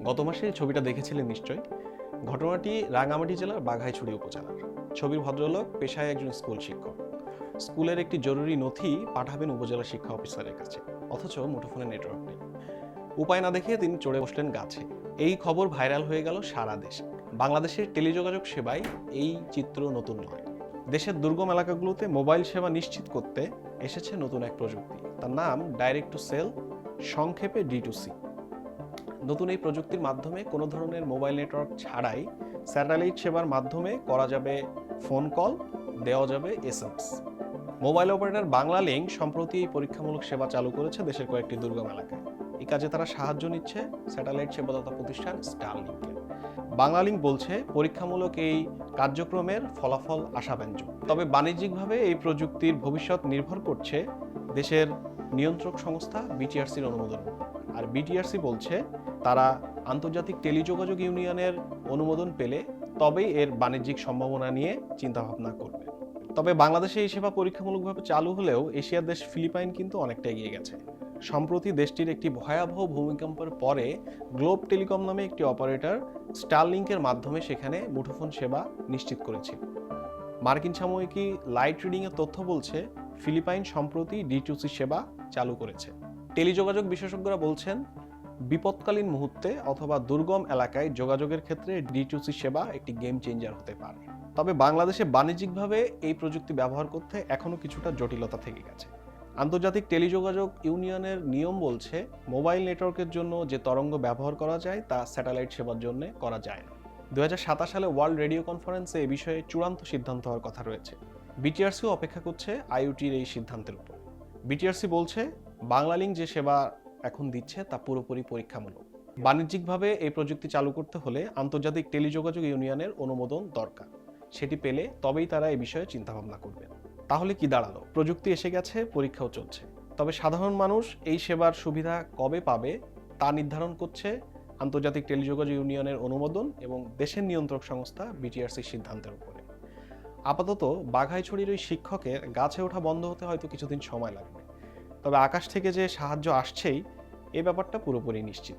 গত মাসে ছবিটা দেখেছিলেন নিশ্চয়ই। ঘটনাটি রাঙামাটি জেলার বাঘাইছড়ি উপজেলার। ছবির ভদ্রলোক পেশায় একজন স্কুল শিক্ষক। স্কুলের একটি জরুরি নথি পাঠাবেন উপজেলা শিক্ষা অফিসারের কাছে, অথচ মুঠোফোনে নেটওয়ার্ক নেই। উপায় না দেখে তিনি চড়ে বসলেন গাছে। এই খবর ভাইরাল হয়ে গেল সারা দেশে। বাংলাদেশের টেলিযোগাযোগ সেবায় এই চিত্র নতুন নয়। দেশের দুর্গম এলাকাগুলোতে মোবাইল সেবা নিশ্চিত করতে এসেছে নতুন এক প্রযুক্তি। তার নাম ডাইরেক্ট টু সেল, সংক্ষেপে D2C। নতুন এই প্রযুক্তির মাধ্যমে কোনো ধরনের মোবাইল নেটওয়ার্ক ছাড়াই স্যাটেলাইট সেবার মাধ্যমে করা যাবে ফোন কল, দেওয়া যাবে SMS। মোবাইল অপারেটর বাংলালিংক সম্প্রতি এই পরীক্ষামূলক সেবা চালু করেছে দেশের কয়েকটি দুর্গম এলাকায়। এই কাজে তারা সাহায্য নিচ্ছে স্যাটেলাইট সেবাদাতা প্রতিষ্ঠান স্টারলিংকের। বাংলালিংক বলছে পরীক্ষামূলক এই কার্যক্রমের ফলাফল আশাব্যঞ্জক। তবে বাণিজ্যিকভাবে এই প্রযুক্তির ভবিষ্যৎ নির্ভর করছে দেশের নিয়ন্ত্রক সংস্থা BTRCর অনুমোদন। আর BTRC বলছে তারা আন্তর্জাতিক টেলিযোগাযোগ ইউনিয়নের অনুমোদন পেলে তবেই এর বাণিজ্যিক সম্ভাবনা নিয়ে চিন্তাভাবনা করবে। তবে বাংলাদেশে এই সেবা পরীক্ষামূলকভাবে চালু হলেও এশিয়ার দেশ ফিলিপাইন কিন্তু অনেকটা এগিয়ে গেছে। সম্প্রতি দেশটির একটি ভয়াবহ ভূমিকম্পের পরে গ্লোব টেলিকম নামে একটি অপারেটর স্টারলিংকের মাধ্যমে সেখানে মুঠোফোন সেবা নিশ্চিত করেছিল। মার্কিন সাময়িকী লাইট রিডিংয়ের তথ্য বলছে ফিলিপাইন সম্প্রতি D2C সেবা চালু করেছে। টেলিযোগাযোগ বিশেষজ্ঞরা বলছেন বিপদকালীন মুহূর্তে অথবা দুর্গম এলাকায় যোগাযোগের ক্ষেত্রে D2C সেবা একটি গেম চেঞ্জার হতে পারে। তবে বাংলাদেশে বাণিজ্যিকভাবে এই প্রযুক্তি ব্যবহার করতে এখনও কিছুটা জটিলতা থেকে গেছে। আন্তর্জাতিক টেলিযোগাযোগ ইউনিয়নের নিয়ম বলছে মোবাইল নেটওয়ার্কের জন্য যে তরঙ্গ ব্যবহার করা যায় তা স্যাটেলাইট সেবার জন্য করা যায় না। 2027 সালে ওয়ার্ল্ড রেডিও কনফারেন্সে এ বিষয়ে চূড়ান্ত সিদ্ধান্ত হওয়ার কথা রয়েছে। BTRCও অপেক্ষা করছে IoTর এই সিদ্ধান্তের উপর। BTRC বলছে বাংলালিংক যে সেবা এখন দিচ্ছে তা পুরোপুরি পরীক্ষামূলক। বাণিজ্যিকভাবে এই প্রযুক্তি চালু করতে হলে আন্তর্জাতিক টেলিযোগাযোগ ইউনিয়নের অনুমোদন দরকার। সেটি পেলে তবেই তারা এই বিষয়ে চিন্তাভাবনা করবেন। তাহলে কি দাঁড়ালো? প্রযুক্তি এসে গেছে, পরীক্ষাও চলছে। তবে সাধারণ মানুষ এই সেবার সুবিধা কবে পাবে তা নির্ধারণ করছে আন্তর্জাতিক টেলিযোগাযোগ ইউনিয়নের অনুমোদন এবং দেশের নিয়ন্ত্রক সংস্থা BTRCর সিদ্ধান্তের উপরে। আপাতত বাঘাইছড়ির ওই শিক্ষকের গাছে ওঠা বন্ধ হতে হয়তো কিছুদিন সময় লাগবে। তবে আকাশ থেকে যে সাহায্য আসছেই, এ ব্যাপারটা পুরোপুরি নিশ্চিত।